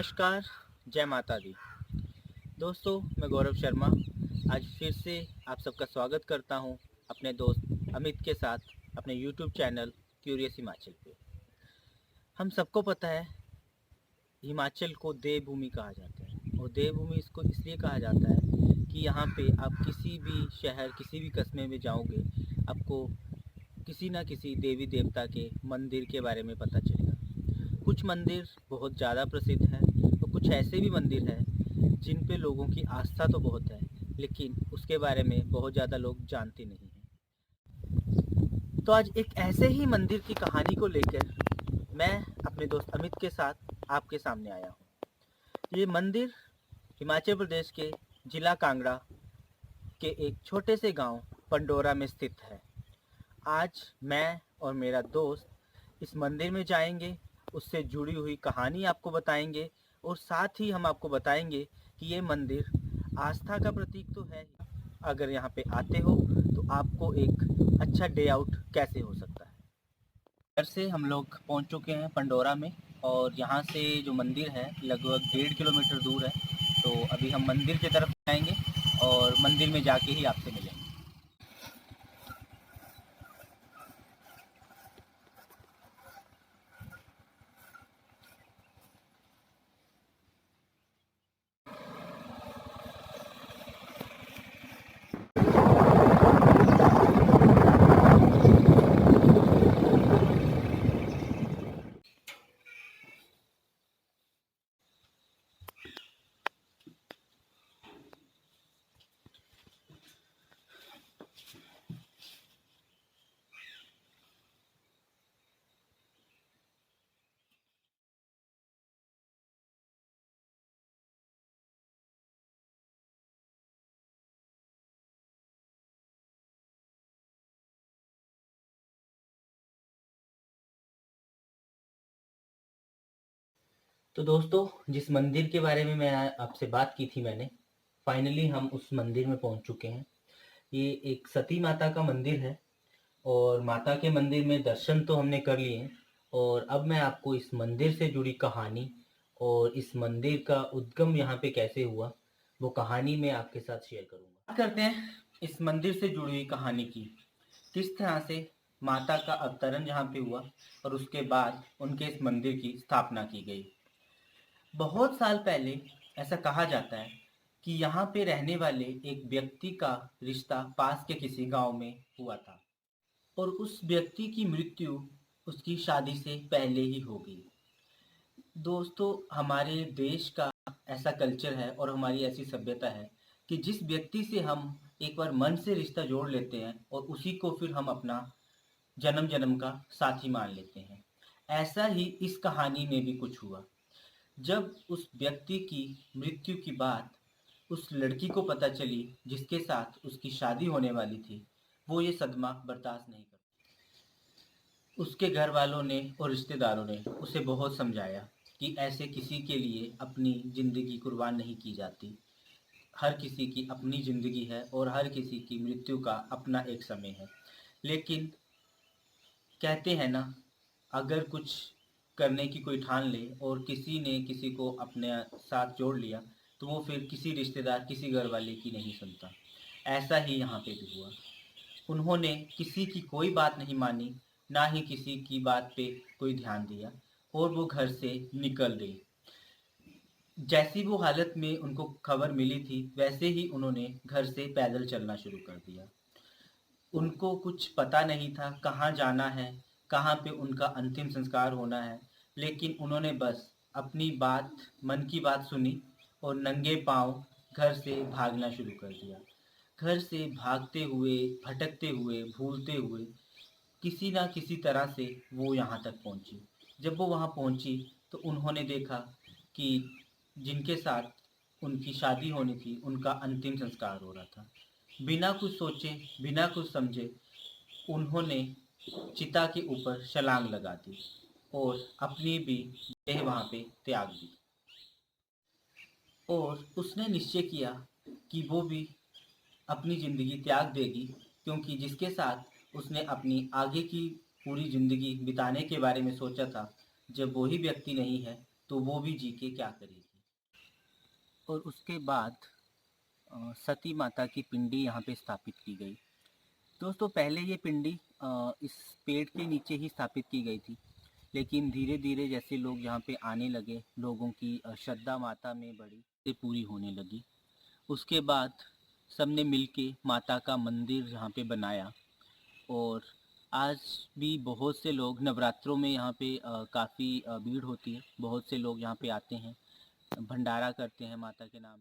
नमस्कार, जय माता दी। दोस्तों, मैं गौरव शर्मा आज फिर से आप सबका स्वागत करता हूं अपने दोस्त अमित के साथ अपने यूट्यूब चैनल क्यूरियस हिमाचल पे। हम सबको पता है हिमाचल को देवभूमि कहा जाता है और देवभूमि इसको इसलिए कहा जाता है कि यहाँ पे आप किसी भी शहर, किसी भी कस्बे में जाओगे, आपको किसी न किसी देवी देवता के मंदिर के बारे में पता चलेगा। कुछ मंदिर बहुत ज़्यादा प्रसिद्ध हैं तो कुछ ऐसे भी मंदिर हैं जिन पे लोगों की आस्था तो बहुत है, लेकिन उसके बारे में बहुत ज़्यादा लोग जानते नहीं हैं। तो आज एक ऐसे ही मंदिर की कहानी को लेकर मैं अपने दोस्त अमित के साथ आपके सामने आया हूँ। ये मंदिर हिमाचल प्रदेश के जिला कांगड़ा के एक छोटे से गांव पंडोरा में स्थित है। आज मैं और मेरा दोस्त इस मंदिर में जाएंगे, उससे जुड़ी हुई कहानी आपको बताएंगे और साथ ही हम आपको बताएंगे कि ये मंदिर आस्था का प्रतीक तो है ही। अगर यहाँ पे आते हो तो आपको एक अच्छा डे आउट कैसे हो सकता है। घर से हम लोग पहुँच चुके हैं पंडोरा में और यहाँ से जो मंदिर है लगभग 1.5 किलोमीटर दूर है। तो अभी हम मंदिर की तरफ जाएंगे और मंदिर में जाके ही आपसे मिलेंगे। तो दोस्तों, जिस मंदिर के बारे में मैं आपसे बात की थी मैंने, फाइनली हम उस मंदिर में पहुंच चुके हैं। ये एक सती माता का मंदिर है और माता के मंदिर में दर्शन तो हमने कर लिए हैं और अब मैं आपको इस मंदिर से जुड़ी कहानी और इस मंदिर का उद्गम यहाँ पे कैसे हुआ वो कहानी मैं आपके साथ शेयर करूँगा। बात करते हैं इस मंदिर से जुड़ी हुई कहानी की। किस तरह से माता का अवतरण यहाँ पे हुआ और उसके बाद उनके इस मंदिर की स्थापना की गई। बहुत साल पहले ऐसा कहा जाता है कि यहाँ पे रहने वाले एक व्यक्ति का रिश्ता पास के किसी गांव में हुआ था और उस व्यक्ति की मृत्यु उसकी शादी से पहले ही हो गई। दोस्तों, हमारे देश का ऐसा कल्चर है और हमारी ऐसी सभ्यता है कि जिस व्यक्ति से हम एक बार मन से रिश्ता जोड़ लेते हैं और उसी को फिर हम अपना जन्म जन्म का साथी मान लेते हैं। ऐसा ही इस कहानी में भी कुछ हुआ। जब उस व्यक्ति की मृत्यु की बात उस लड़की को पता चली जिसके साथ उसकी शादी होने वाली थी, वो ये सदमा बर्दाश्त नहीं कर। उसके घर वालों ने और रिश्तेदारों ने उसे बहुत समझाया कि ऐसे किसी के लिए अपनी ज़िंदगी कुर्बान नहीं की जाती। हर किसी की अपनी ज़िंदगी है और हर किसी की मृत्यु का अपना एक समय है। लेकिन कहते हैं ना, अगर कुछ करने की कोई ठान ले और किसी ने किसी को अपने साथ जोड़ लिया तो वो फिर किसी रिश्तेदार, किसी घर वाले की नहीं सुनता। ऐसा ही यहाँ पे भी हुआ। उन्होंने किसी की कोई बात नहीं मानी, ना ही किसी की बात पे कोई ध्यान दिया और वो घर से निकल गई। जैसी वो हालत में उनको खबर मिली थी वैसे ही उन्होंने घर से पैदल चलना शुरू कर दिया। उनको कुछ पता नहीं था कहाँ जाना है, कहाँ पे उनका अंतिम संस्कार होना है, लेकिन उन्होंने बस अपनी बात, मन की बात सुनी और नंगे पाँव घर से भागना शुरू कर दिया। घर से भागते हुए, भटकते हुए, भूलते हुए किसी ना किसी तरह से वो यहाँ तक पहुँची। जब वो वहाँ पहुँची तो उन्होंने देखा कि जिनके साथ उनकी शादी होनी थी उनका अंतिम संस्कार हो रहा था। बिना कुछ सोचे, बिना कुछ समझे उन्होंने चिता के ऊपर छलांग लगा दी और अपनी भी देह वहाँ पे त्याग दी। और उसने निश्चय किया कि वो भी अपनी ज़िंदगी त्याग देगी, क्योंकि जिसके साथ उसने अपनी आगे की पूरी ज़िंदगी बिताने के बारे में सोचा था, जब वो ही व्यक्ति नहीं है तो वो भी जी के क्या करेगी। और उसके बाद सती माता की पिंडी यहाँ पे स्थापित की गई। दोस्तों पहले ये पिंडी इस पेड़ के नीचे ही स्थापित की गई थी, लेकिन धीरे धीरे जैसे लोग यहाँ पे आने लगे, लोगों की श्रद्धा माता में बढ़ी, से पूरी होने लगी। उसके बाद सबने मिलके माता का मंदिर यहाँ पे बनाया, और आज भी बहुत से लोग नवरात्रों में यहाँ पे काफ़ी भीड़ होती है, बहुत से लोग यहाँ पे आते हैं, भंडारा करते हैं माता के नाम।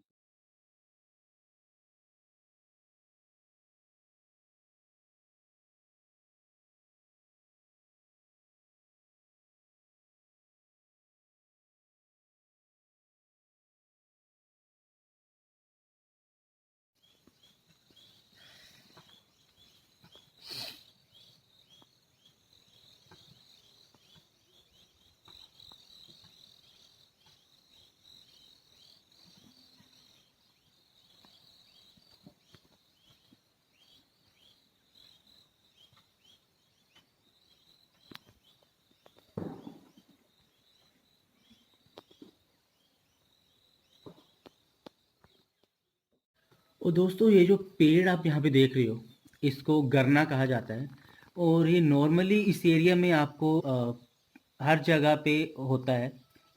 और दोस्तों ये जो पेड़ आप यहाँ पे देख रहे हो, इसको गरना कहा जाता है, और ये नॉर्मली इस एरिया में आपको हर जगह पे होता है।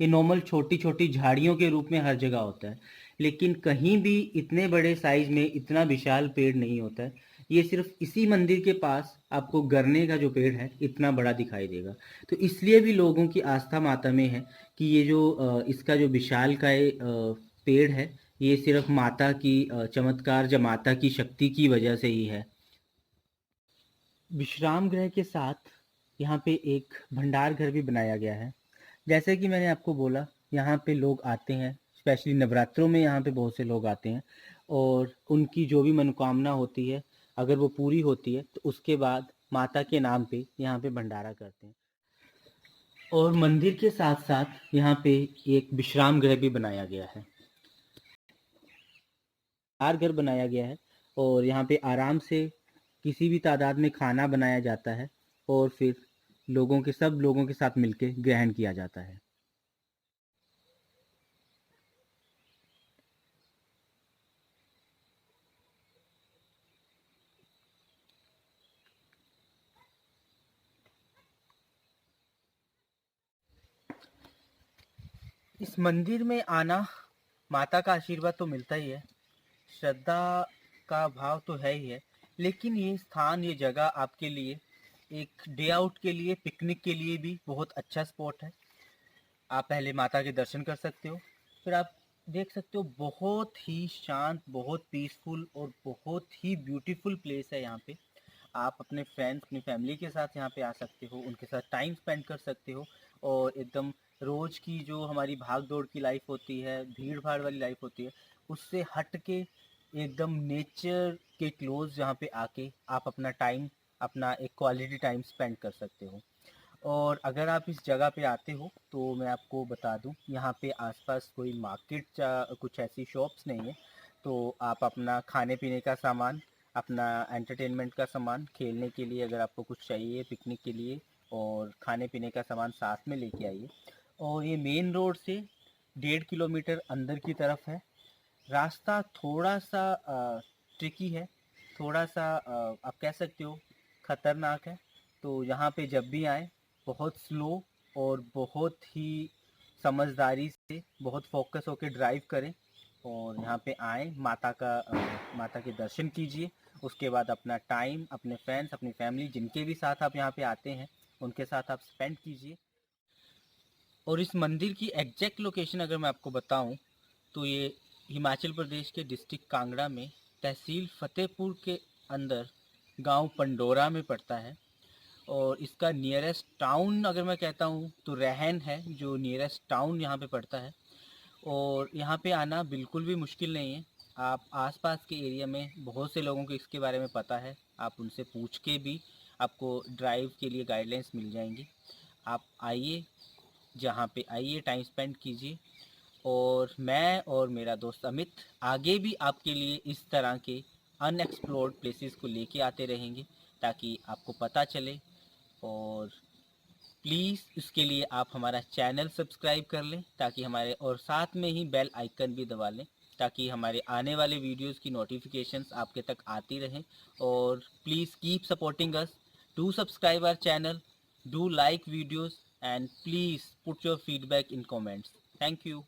ये नॉर्मल छोटी छोटी झाड़ियों के रूप में हर जगह होता है, लेकिन कहीं भी इतने बड़े साइज में इतना विशाल पेड़ नहीं होता है। ये सिर्फ इसी मंदिर के पास आपको गरने का जो पेड़ है इतना बड़ा दिखाई देगा। तो इसलिए भी लोगों की आस्था माता में है कि ये जो इसका जो विशाल का पेड़ है, ये सिर्फ माता की चमत्कार या माता की शक्ति की वजह से ही है। विश्राम गृह के साथ यहाँ पे एक भंडार घर भी बनाया गया है। जैसे कि मैंने आपको बोला, यहाँ पे लोग आते हैं, स्पेशली नवरात्रों में यहाँ पे बहुत से लोग आते हैं, और उनकी जो भी मनोकामना होती है, अगर वो पूरी होती है तो उसके बाद माता के नाम पे यहाँ पे भंडारा करते हैं। और मंदिर के साथ साथ यहाँ पे एक विश्राम गृह भी बनाया गया है, बाहर घर बनाया गया है, और यहाँ पे आराम से किसी भी तादाद में खाना बनाया जाता है, और फिर सब लोगों के साथ मिलके ग्रहण किया जाता है। इस मंदिर में आना, माता का आशीर्वाद तो मिलता ही है, श्रद्धा का भाव तो है ही है, लेकिन ये स्थान, ये जगह आपके लिए एक डे आउट के लिए, पिकनिक के लिए भी बहुत अच्छा स्पॉट है। आप पहले माता के दर्शन कर सकते हो, फिर आप देख सकते हो, बहुत ही शांत, बहुत पीसफुल और बहुत ही ब्यूटीफुल प्लेस है यहाँ पे। आप अपने फ्रेंड्स, अपनी फैमिली के साथ यहाँ पे आ सकते हो, उनके साथ टाइम स्पेंड कर सकते हो, और एकदम रोज़ की जो हमारी भाग दौड़ की लाइफ होती है, भीड़ भाड़ वाली लाइफ होती है, उससे हट के एकदम नेचर के क्लोज यहाँ पे आके आप अपना टाइम, अपना एक क्वालिटी टाइम स्पेंड कर सकते हो। और अगर आप इस जगह पे आते हो तो मैं आपको बता दूं, यहाँ पे आसपास कोई मार्केट या कुछ ऐसी शॉप्स नहीं है, तो आप अपना खाने पीने का सामान, अपना एंटरटेनमेंट का सामान, खेलने के लिए अगर आपको कुछ चाहिए पिकनिक के लिए, और खाने पीने का सामान साथ में लेके आइए। और ये मेन रोड से 1.5 किलोमीटर अंदर की तरफ है। रास्ता थोड़ा सा ट्रिकी है, थोड़ा सा आप कह सकते हो खतरनाक है। तो यहाँ पे जब भी आए, बहुत स्लो और बहुत ही समझदारी से, बहुत फोकस होकर ड्राइव करें, और यहाँ पे आए, माता के दर्शन कीजिए। उसके बाद अपना टाइम अपने फ्रेंड्स, अपनी फैमिली, जिनके भी साथ आप यहाँ पे आते हैं, उनके साथ आप स्पेंड कीजिए। और इस मंदिर की एग्जैक्ट लोकेशन अगर मैं आपको बताऊं, तो ये हिमाचल प्रदेश के डिस्ट्रिक्ट कांगड़ा में, तहसील फतेहपुर के अंदर, गांव पंडोरा में पड़ता है। और इसका नियरेस्ट टाउन अगर मैं कहता हूँ तो रहन है, जो नियरेस्ट टाउन यहाँ पे पड़ता है। और यहाँ पे आना बिल्कुल भी मुश्किल नहीं है। आप आसपास के एरिया में बहुत से लोगों को इसके बारे में पता है, आप उनसे पूछ के भी आपको ड्राइव के लिए गाइडलाइंस मिल जाएंगी। आप आइए, जहाँ पे आइए, टाइम स्पेंड कीजिए, और मैं और मेरा दोस्त अमित आगे भी आपके लिए इस तरह के अनएक्सप्लोर्ड प्लेसेस को लेके आते रहेंगे, ताकि आपको पता चले। और प्लीज़ उसके लिए आप हमारा चैनल सब्सक्राइब कर लें, ताकि हमारे और साथ में ही बेल आइकन भी दबा लें, ताकि हमारे आने वाले वीडियोस की नोटिफिकेशंस आपके तक आती रहें। और please keep supporting us, do subscribe our channel, do like videos, and please put your feedback in comments. Thank you.